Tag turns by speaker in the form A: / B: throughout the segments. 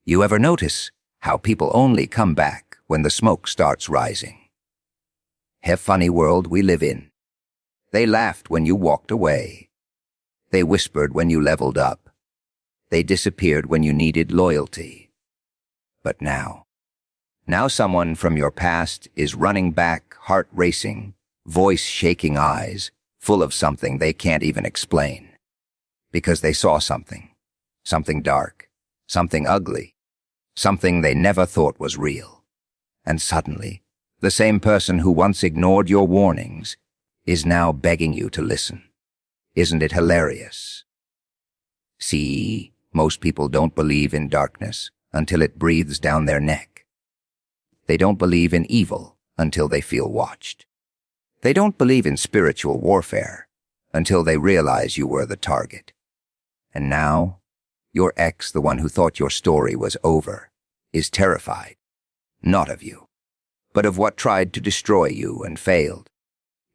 A: You ever notice how people only come back when the smoke starts rising? A funny world we live in. They laughed when you walked away. They whispered when you leveled up. They disappeared when you needed loyalty. But now someone from your past is running back, heart racing, voice shaking, eyes full of something they can't even explain. Because they saw something dark, something ugly, something they never thought was real. And suddenly, the same person who once ignored your warnings is now begging you to listen. Isn't it hilarious? See, most people don't believe in darkness until it breathes down their neck. They don't believe in evil until they feel watched. They don't believe in spiritual warfare until they realize you were the target. And now, your ex, the one who thought your story was over, is terrified, not of you, but of what tried to destroy you and failed.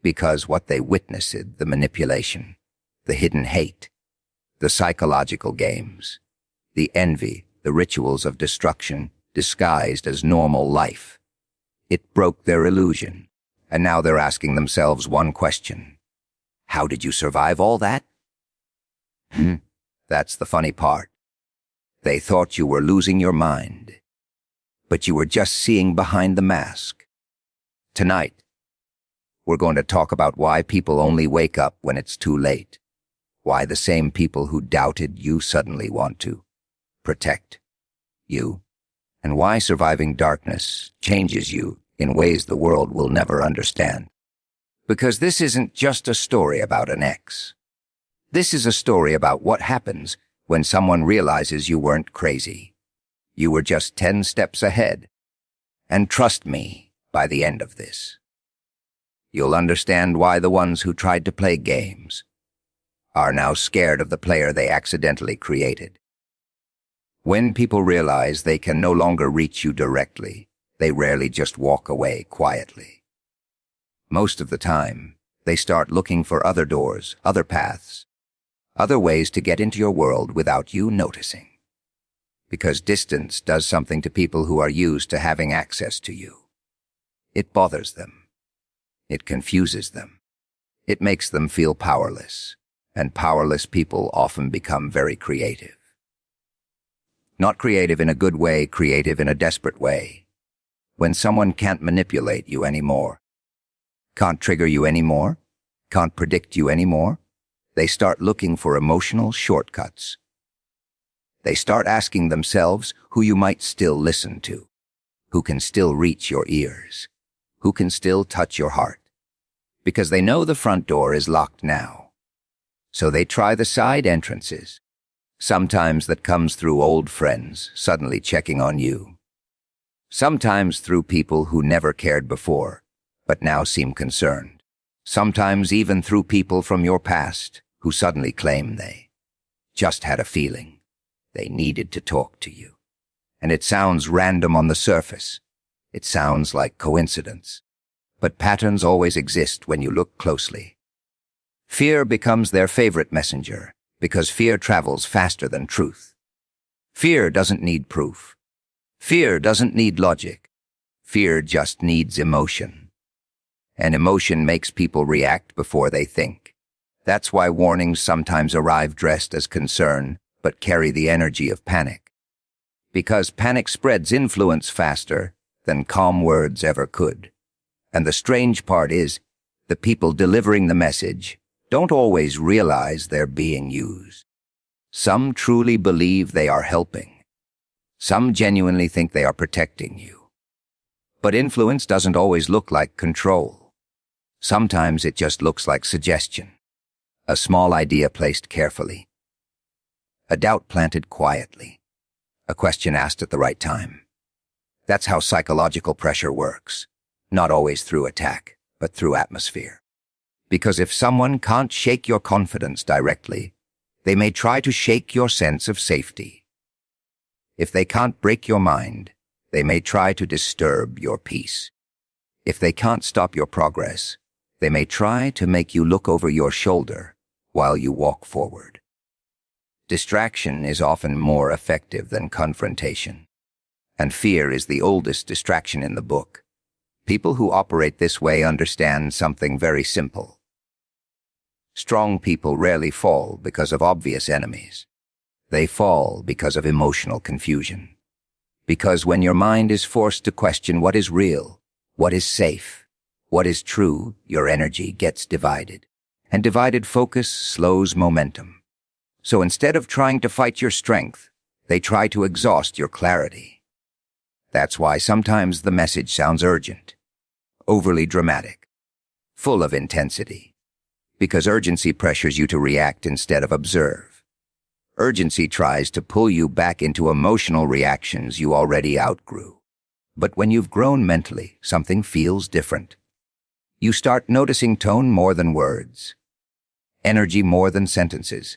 A: Because what they witnessed, the manipulation, the hidden hate, the psychological games, the envy, the rituals of destruction disguised as normal life. It broke their illusion, and now they're asking themselves one question. How did you survive all that? That's the funny part. They thought you were losing your mind, but you were just seeing behind the mask. Tonight, we're going to talk about why people only wake up when it's too late. Why the same people who doubted you suddenly want to protect you. And why surviving darkness changes you in ways the world will never understand. Because this isn't just a story about an ex. This is a story about what happens when someone realizes you weren't crazy. You were just 10 steps ahead. And trust me, by the end of this, you'll understand why the ones who tried to play games are now scared of the player they accidentally created. When people realize they can no longer reach you directly, they rarely just walk away quietly. Most of the time, they start looking for other doors, other paths, other ways to get into your world without you noticing. Because distance does something to people who are used to having access to you. It bothers them. It confuses them. It makes them feel powerless, and powerless people often become very creative. Not creative in a good way, creative in a desperate way. When someone can't manipulate you anymore, can't trigger you anymore, can't predict you anymore, they start looking for emotional shortcuts. They start asking themselves who you might still listen to, who can still reach your ears, who can still touch your heart. Because they know the front door is locked now. So they try the side entrances. Sometimes that comes through old friends suddenly checking on you. Sometimes through people who never cared before, but now seem concerned. Sometimes even through people from your past who suddenly claim they just had a feeling they needed to talk to you. And it sounds random on the surface. It sounds like coincidence. But patterns always exist when you look closely. Fear becomes their favorite messenger because fear travels faster than truth. Fear doesn't need proof. Fear doesn't need logic. Fear just needs emotion. And emotion makes people react before they think. That's why warnings sometimes arrive dressed as concern, but carry the energy of panic. Because panic spreads influence faster than calm words ever could. And the strange part is, the people delivering the message don't always realize they're being used. Some truly believe they are helping. Some genuinely think they are protecting you. But influence doesn't always look like control. Sometimes it just looks like suggestion. A small idea placed carefully. A doubt planted quietly. A question asked at the right time. That's how psychological pressure works. Not always through attack, but through atmosphere. Because if someone can't shake your confidence directly, they may try to shake your sense of safety. If they can't break your mind, they may try to disturb your peace. If they can't stop your progress, they may try to make you look over your shoulder while you walk forward. Distraction is often more effective than confrontation. And fear is the oldest distraction in the book. People who operate this way understand something very simple. Strong people rarely fall because of obvious enemies. They fall because of emotional confusion. Because when your mind is forced to question what is real, what is safe, what is true, your energy gets divided. And divided focus slows momentum. So instead of trying to fight your strength, they try to exhaust your clarity. That's why sometimes the message sounds urgent, overly dramatic, full of intensity. Because urgency pressures you to react instead of observe. Urgency tries to pull you back into emotional reactions you already outgrew. But when you've grown mentally, something feels different. You start noticing tone more than words, energy more than sentences,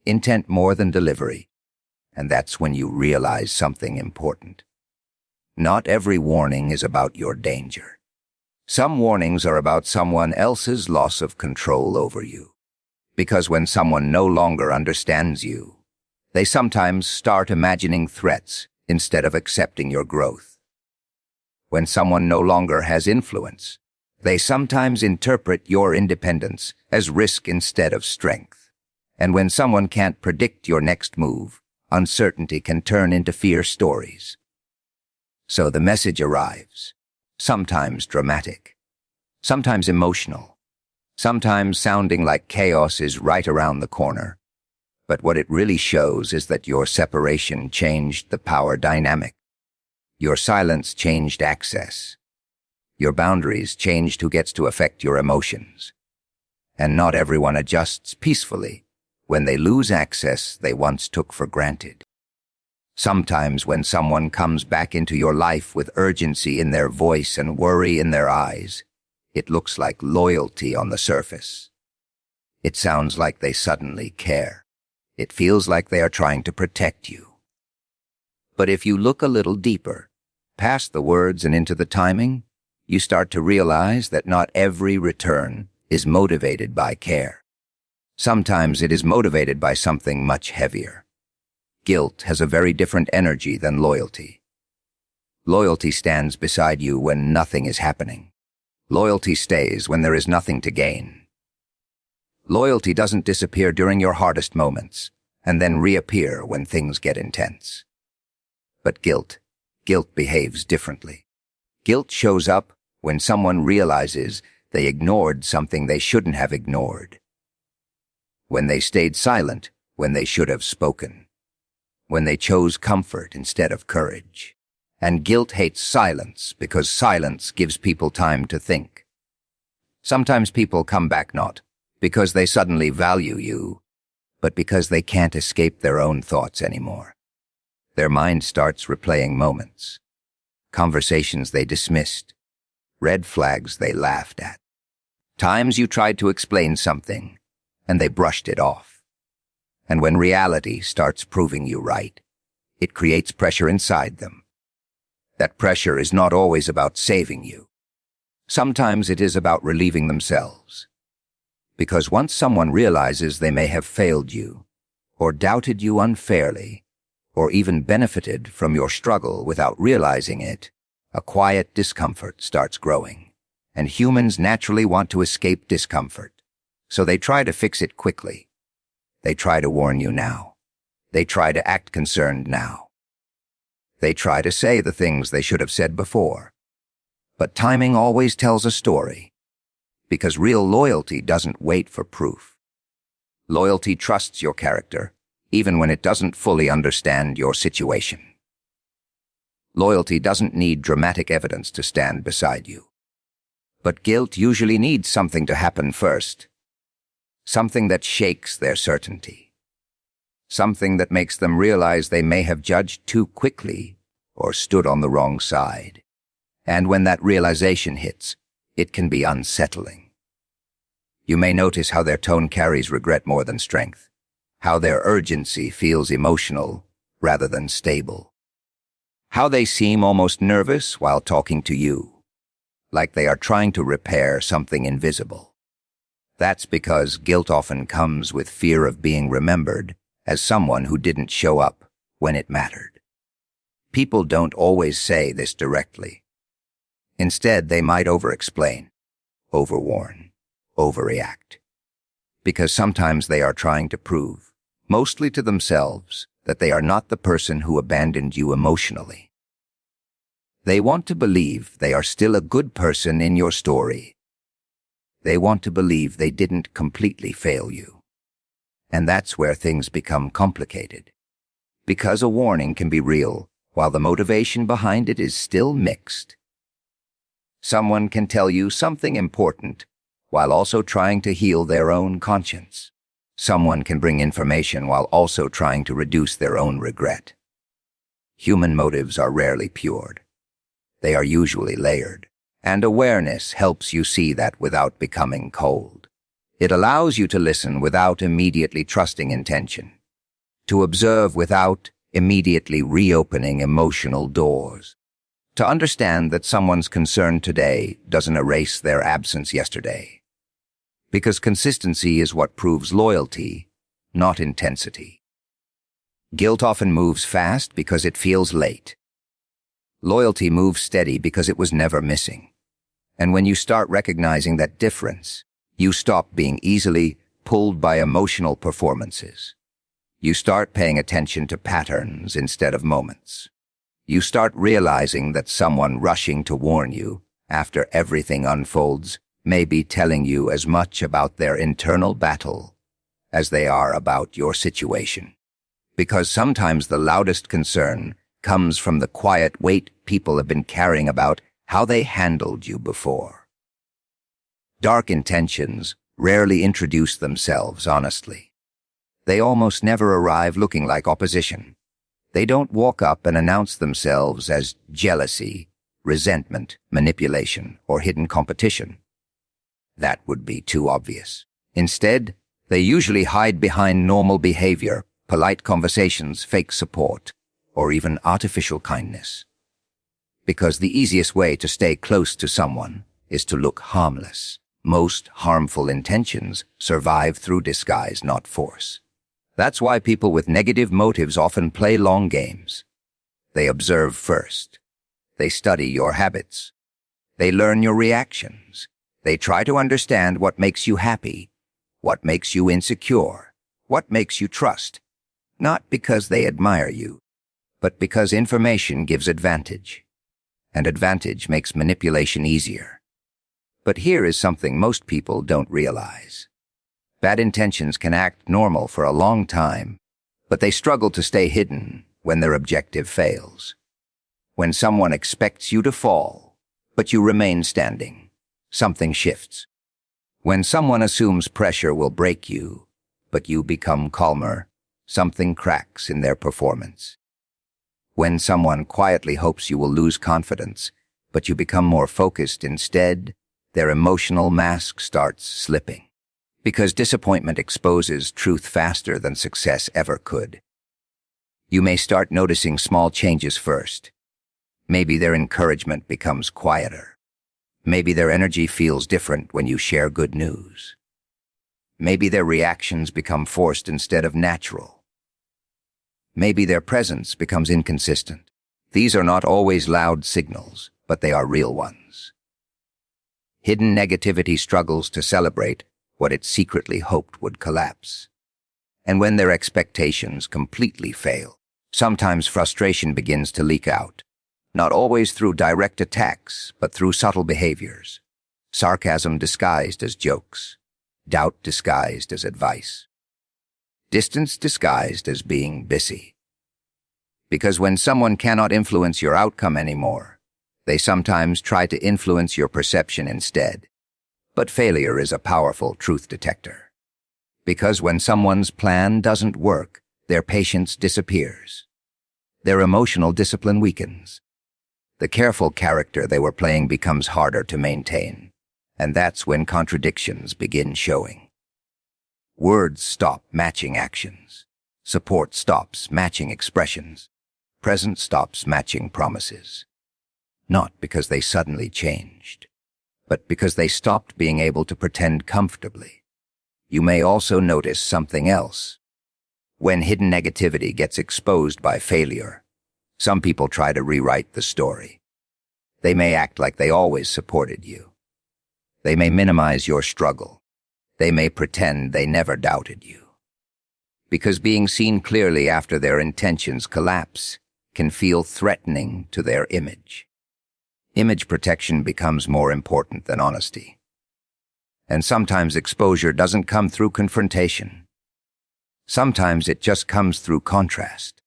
A: intent more than delivery. And that's when you realize something important. Not every warning is about your danger. Some warnings are about someone else's loss of control over you. Because when someone no longer understands you, they sometimes start imagining threats instead of accepting your growth. When someone no longer has influence, they sometimes interpret your independence as risk instead of strength. And when someone can't predict your next move, uncertainty can turn into fear stories. So the message arrives, sometimes dramatic, sometimes emotional, sometimes sounding like chaos is right around the corner. But what it really shows is that your separation changed the power dynamic. Your silence changed access. Your boundaries changed who gets to affect your emotions. And not everyone adjusts peacefully when they lose access they once took for granted. Sometimes when someone comes back into your life with urgency in their voice and worry in their eyes, it looks like loyalty on the surface. It sounds like they suddenly care. It feels like they are trying to protect you. But if you look a little deeper, past the words and into the timing, you start to realize that not every return is motivated by care. Sometimes it is motivated by something much heavier. Guilt has a very different energy than loyalty. Loyalty stands beside you when nothing is happening. Loyalty stays when there is nothing to gain. Loyalty doesn't disappear during your hardest moments and then reappear when things get intense. But guilt behaves differently. Guilt shows up when someone realizes they ignored something they shouldn't have ignored. When they stayed silent when they should have spoken. When they chose comfort instead of courage. And guilt hates silence because silence gives people time to think. Sometimes people come back not because they suddenly value you, but because they can't escape their own thoughts anymore. Their mind starts replaying moments, conversations they dismissed, red flags they laughed at, times you tried to explain something and they brushed it off. And when reality starts proving you right, it creates pressure inside them. That pressure is not always about saving you. Sometimes it is about relieving themselves. Because once someone realizes they may have failed you, or doubted you unfairly, or even benefited from your struggle without realizing it, a quiet discomfort starts growing. And humans naturally want to escape discomfort. So they try to fix it quickly. They try to warn you now. They try to act concerned now. They try to say the things they should have said before. But timing always tells a story. Because real loyalty doesn't wait for proof. Loyalty trusts your character, even when it doesn't fully understand your situation. Loyalty doesn't need dramatic evidence to stand beside you. But guilt usually needs something to happen first. Something that shakes their certainty. Something that makes them realize they may have judged too quickly or stood on the wrong side. And when that realization hits, it can be unsettling. You may notice how their tone carries regret more than strength, how their urgency feels emotional rather than stable, how they seem almost nervous while talking to you, like they are trying to repair something invisible. That's because guilt often comes with fear of being remembered as someone who didn't show up when it mattered. People don't always say this directly. Instead, they might over-explain, overwarn, overreact. Because sometimes they are trying to prove, mostly to themselves, that they are not the person who abandoned you emotionally. They want to believe they are still a good person in your story. They want to believe they didn't completely fail you. And that's where things become complicated. Because a warning can be real, while the motivation behind it is still mixed. Someone can tell you something important, while also trying to heal their own conscience. Someone can bring information while also trying to reduce their own regret. Human motives are rarely pure. They are usually layered, and awareness helps you see that without becoming cold. It allows you to listen without immediately trusting intention, to observe without immediately reopening emotional doors, to understand that someone's concern today doesn't erase their absence yesterday. Because consistency is what proves loyalty, not intensity. Guilt often moves fast because it feels late. Loyalty moves steady because it was never missing. And when you start recognizing that difference, you stop being easily pulled by emotional performances. You start paying attention to patterns instead of moments. You start realizing that someone rushing to warn you after everything unfolds may be telling you as much about their internal battle as they are about your situation. Because sometimes the loudest concern comes from the quiet weight people have been carrying about how they handled you before. Dark intentions rarely introduce themselves honestly. They almost never arrive looking like opposition. They don't walk up and announce themselves as jealousy, resentment, manipulation, or hidden competition. That would be too obvious. Instead, they usually hide behind normal behavior, polite conversations, fake support, or even artificial kindness. Because the easiest way to stay close to someone is to look harmless. Most harmful intentions survive through disguise, not force. That's why people with negative motives often play long games. They observe first. They study your habits. They learn your reactions. They try to understand what makes you happy, what makes you insecure, what makes you trust. Not because they admire you, but because information gives advantage. And advantage makes manipulation easier. But here is something most people don't realize. Bad intentions can act normal for a long time, but they struggle to stay hidden when their objective fails. When someone expects you to fall, but you remain standing, something shifts. When someone assumes pressure will break you, but you become calmer, something cracks in their performance. When someone quietly hopes you will lose confidence, but you become more focused instead, their emotional mask starts slipping. Because disappointment exposes truth faster than success ever could. You may start noticing small changes first. Maybe their encouragement becomes quieter. Maybe their energy feels different when you share good news. Maybe their reactions become forced instead of natural. Maybe their presence becomes inconsistent. These are not always loud signals, but they are real ones. Hidden negativity struggles to celebrate what it secretly hoped would collapse. And when their expectations completely fail, sometimes frustration begins to leak out. Not always through direct attacks, but through subtle behaviors. Sarcasm disguised as jokes. Doubt disguised as advice. Distance disguised as being busy. Because when someone cannot influence your outcome anymore, they sometimes try to influence your perception instead. But failure is a powerful truth detector. Because when someone's plan doesn't work, their patience disappears. Their emotional discipline weakens. The careful character they were playing becomes harder to maintain, and that's when contradictions begin showing. Words stop matching actions. Support stops matching expressions. Presence stops matching promises. Not because they suddenly changed, but because they stopped being able to pretend comfortably. You may also notice something else. When hidden negativity gets exposed by failure, some people try to rewrite the story. They may act like they always supported you. They may minimize your struggle. They may pretend they never doubted you. Because being seen clearly after their intentions collapse can feel threatening to their image. Image protection becomes more important than honesty. And sometimes exposure doesn't come through confrontation. Sometimes it just comes through contrast.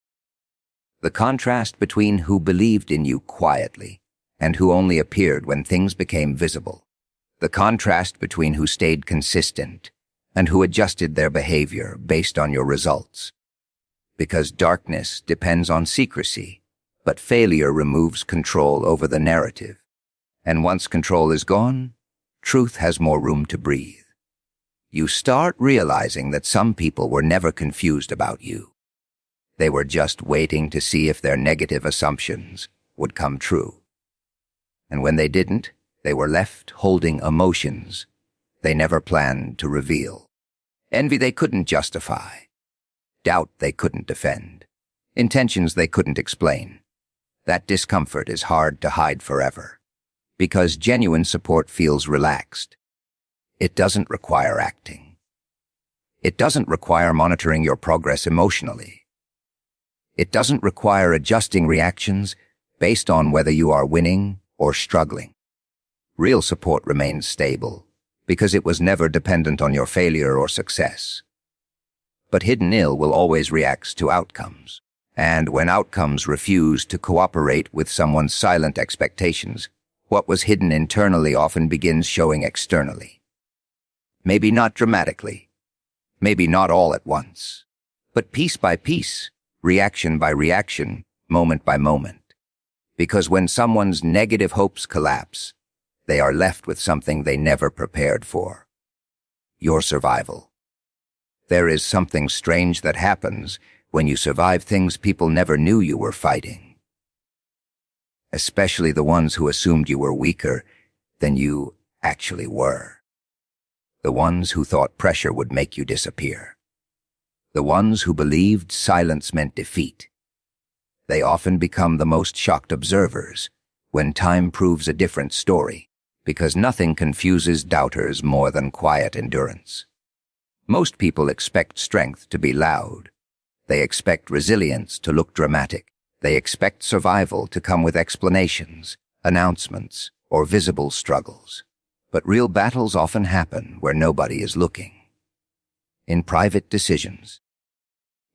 A: The contrast between who believed in you quietly and who only appeared when things became visible. The contrast between who stayed consistent and who adjusted their behavior based on your results. Because darkness depends on secrecy, but failure removes control over the narrative. And once control is gone, truth has more room to breathe. You start realizing that some people were never confused about you. They were just waiting to see if their negative assumptions would come true. And when they didn't, they were left holding emotions they never planned to reveal. Envy they couldn't justify. Doubt they couldn't defend. Intentions they couldn't explain. That discomfort is hard to hide forever, because genuine support feels relaxed. It doesn't require acting. It doesn't require monitoring your progress emotionally. It doesn't require adjusting reactions based on whether you are winning or struggling. Real support remains stable because it was never dependent on your failure or success. But hidden ill will always react to outcomes. And when outcomes refuse to cooperate with someone's silent expectations, what was hidden internally often begins showing externally. Maybe not dramatically, maybe not all at once, but piece by piece, reaction by reaction, moment by moment. Because when someone's negative hopes collapse, they are left with something they never prepared for. Your survival. There is something strange that happens when you survive things people never knew you were fighting. Especially the ones who assumed you were weaker than you actually were. The ones who thought pressure would make you disappear. The ones who believed silence meant defeat. They often become the most shocked observers when time proves a different story, because nothing confuses doubters more than quiet endurance. Most people expect strength to be loud. They expect resilience to look dramatic. They expect survival to come with explanations, announcements, or visible struggles. But real battles often happen where nobody is looking. In private decisions.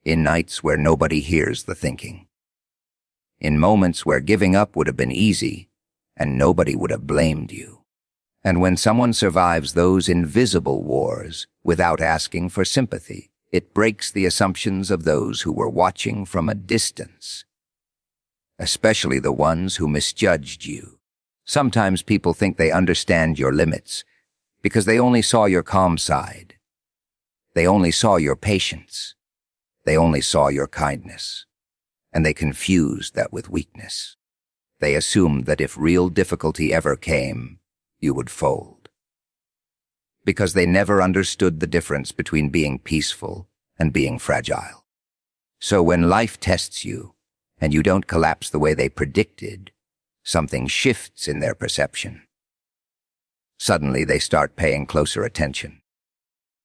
A: In nights where nobody hears the thinking. In moments where giving up would have been easy and nobody would have blamed you. And when someone survives those invisible wars without asking for sympathy, it breaks the assumptions of those who were watching from a distance. Especially the ones who misjudged you. Sometimes people think they understand your limits because they only saw your calm side. They only saw your patience. They only saw your kindness. And they confused that with weakness. They assumed that if real difficulty ever came, you would fold. Because they never understood the difference between being peaceful and being fragile. So when life tests you, and you don't collapse the way they predicted, something shifts in their perception. Suddenly they start paying closer attention.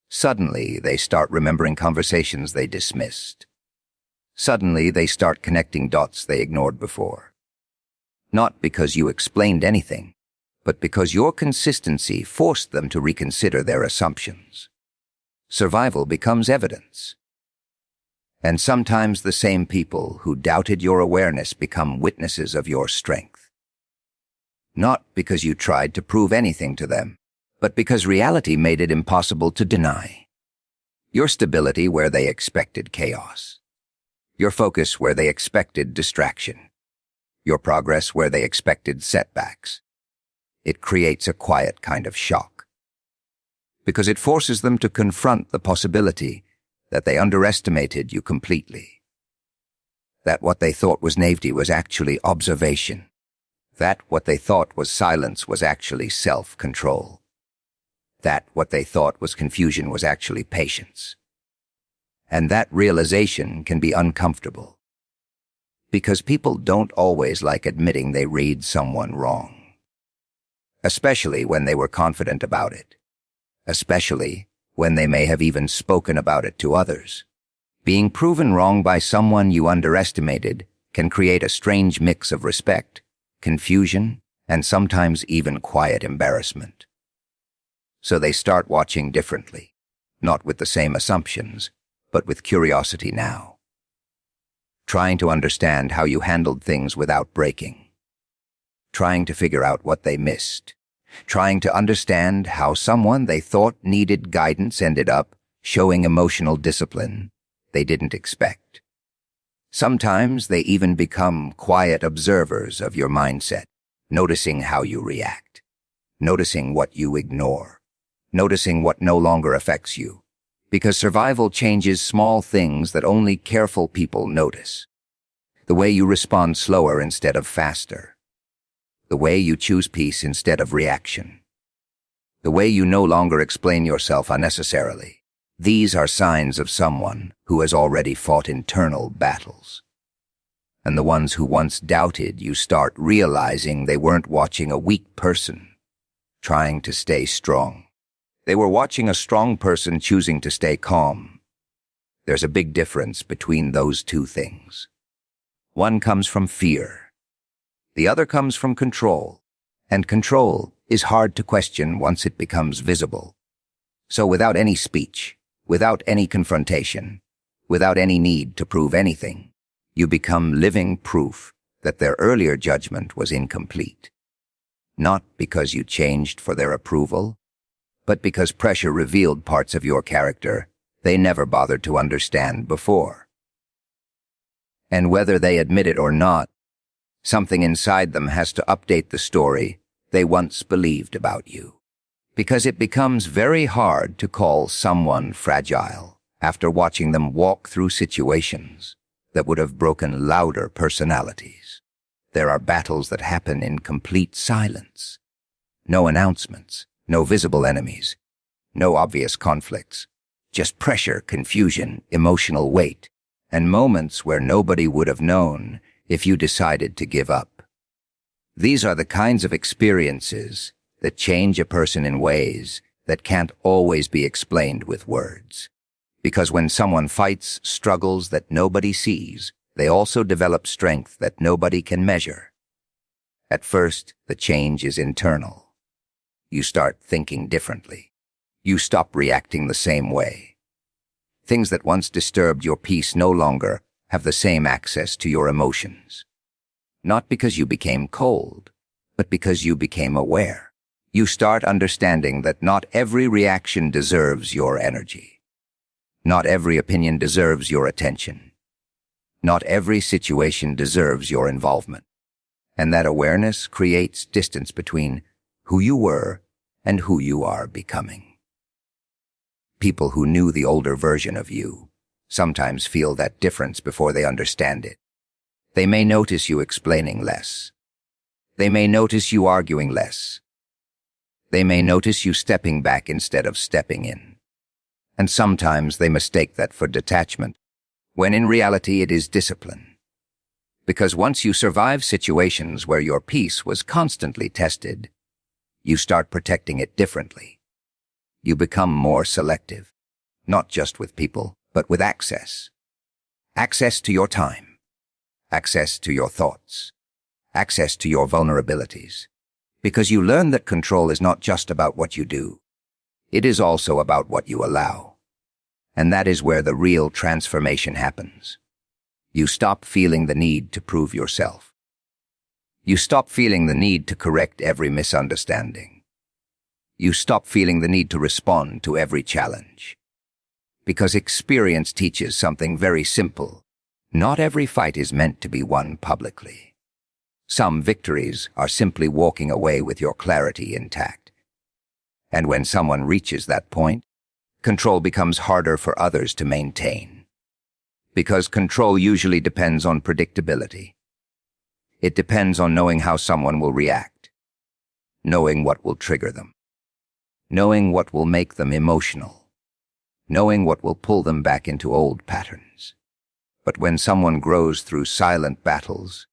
A: Suddenly they start remembering conversations they dismissed. Suddenly they start connecting dots they ignored before. Not because you explained anything, but because your consistency forced them to reconsider their assumptions. Survival becomes evidence. And sometimes the same people who doubted your awareness become witnesses of your strength. Not because you tried to prove anything to them, but because reality made it impossible to deny. Your stability where they expected chaos. Your focus where they expected distraction. Your progress where they expected setbacks. It creates a quiet kind of shock. Because it forces them to confront the possibility that they underestimated you completely. That what they thought was naivety was actually observation. That what they thought was silence was actually self-control. That what they thought was confusion was actually patience. And that realization can be uncomfortable, because people don't always like admitting they read someone wrong. Especially when they were confident about it. Especially when they may have even spoken about it to others. Being proven wrong by someone you underestimated can create a strange mix of respect, confusion, and sometimes even quiet embarrassment. So they start watching differently, not with the same assumptions, but with curiosity now. Trying to understand how you handled things without breaking. Trying to figure out what they missed. Trying to understand how someone they thought needed guidance ended up showing emotional discipline they didn't expect. Sometimes they even become quiet observers of your mindset, noticing how you react, noticing what you ignore, noticing what no longer affects you, because survival changes small things that only careful people notice. The way you respond slower instead of faster. The way you choose peace instead of reaction. The way you no longer explain yourself unnecessarily. These are signs of someone who has already fought internal battles. And the ones who once doubted you start realizing they weren't watching a weak person trying to stay strong. They were watching a strong person choosing to stay calm. There's a big difference between those two things. One comes from fear. The other comes from control. And control is hard to question once it becomes visible. So without any speech, without any confrontation, without any need to prove anything, you become living proof that their earlier judgment was incomplete. Not because you changed for their approval, but because pressure revealed parts of your character they never bothered to understand before. And whether they admit it or not, something inside them has to update the story they once believed about you. Because it becomes very hard to call someone fragile after watching them walk through situations that would have broken louder personalities. There are battles that happen in complete silence. No announcements, no visible enemies, no obvious conflicts, just pressure, confusion, emotional weight, and moments where nobody would have known if you decided to give up. These are the kinds of experiences that change a person in ways that can't always be explained with words. Because when someone fights struggles that nobody sees, they also develop strength that nobody can measure. At first, the change is internal. You start thinking differently. You stop reacting the same way. Things that once disturbed your peace no longer have the same access to your emotions. Not because you became cold, but because you became aware. You start understanding that not every reaction deserves your energy. Not every opinion deserves your attention. Not every situation deserves your involvement. And that awareness creates distance between who you were and who you are becoming. People who knew the older version of you sometimes feel that difference before they understand it. They may notice you explaining less. They may notice you arguing less. They may notice you stepping back instead of stepping in. And sometimes they mistake that for detachment, when in reality it is discipline. Because once you survive situations where your peace was constantly tested, you start protecting it differently. You become more selective, not just with people, but with access. Access to your time. Access to your thoughts. Access to your vulnerabilities. Because you learn that control is not just about what you do. It is also about what you allow. And that is where the real transformation happens. You stop feeling the need to prove yourself. You stop feeling the need to correct every misunderstanding. You stop feeling the need to respond to every challenge. Because experience teaches something very simple. Not every fight is meant to be won publicly. Some victories are simply walking away with your clarity intact. And when someone reaches that point, control becomes harder for others to maintain. Because control usually depends on predictability. It depends on knowing how someone will react, knowing what will trigger them, knowing what will make them emotional, knowing what will pull them back into old patterns. But when someone grows through silent battles,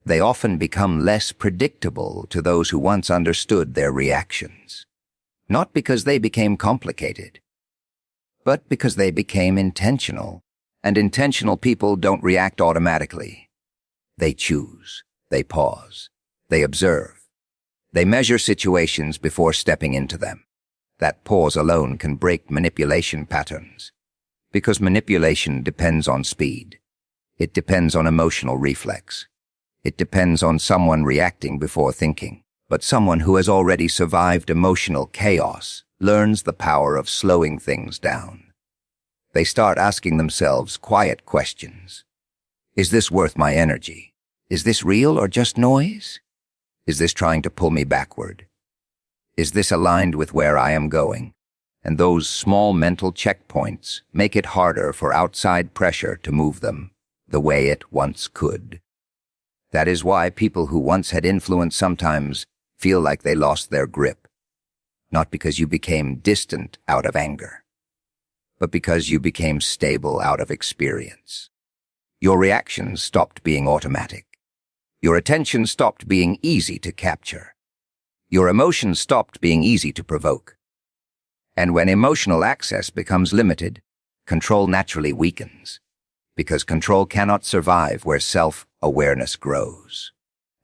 A: they often become less predictable to those who once understood their reactions. Not because they became complicated, but because they became intentional. And intentional people don't react automatically. They choose, they pause, they observe. They measure situations before stepping into them. That pause alone can break manipulation patterns, because manipulation depends on speed. It depends on emotional reflex. It depends on someone reacting before thinking. But someone who has already survived emotional chaos learns the power of slowing things down. They start asking themselves quiet questions. Is this worth my energy? Is this real or just noise? Is this trying to pull me backward? Is this aligned with where I am going? And those small mental checkpoints make it harder for outside pressure to move them the way it once could. That is why people who once had influence sometimes feel like they lost their grip. Not because you became distant out of anger, but because you became stable out of experience. Your reactions stopped being automatic. Your attention stopped being easy to capture. Your emotions stopped being easy to provoke. And when emotional access becomes limited, control naturally weakens, because control cannot survive where self-awareness grows.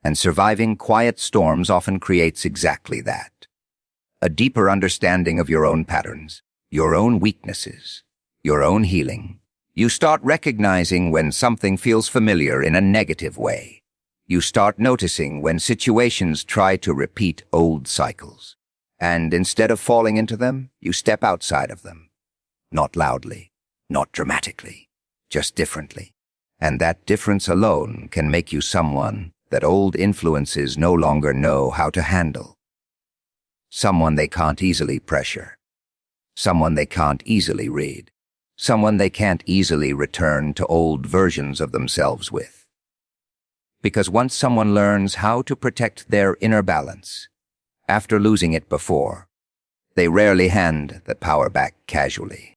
A: And surviving quiet storms often creates exactly that. A deeper understanding of your own patterns, your own weaknesses, your own healing. You start recognizing when something feels familiar in a negative way. You start noticing when situations try to repeat old cycles. And instead of falling into them, you step outside of them. Not loudly, not dramatically, just differently. And that difference alone can make you someone that old influences no longer know how to handle. Someone they can't easily pressure. Someone they can't easily read. Someone they can't easily return to old versions of themselves with. Because once someone learns how to protect their inner balance, after losing it before, they rarely hand that power back casually.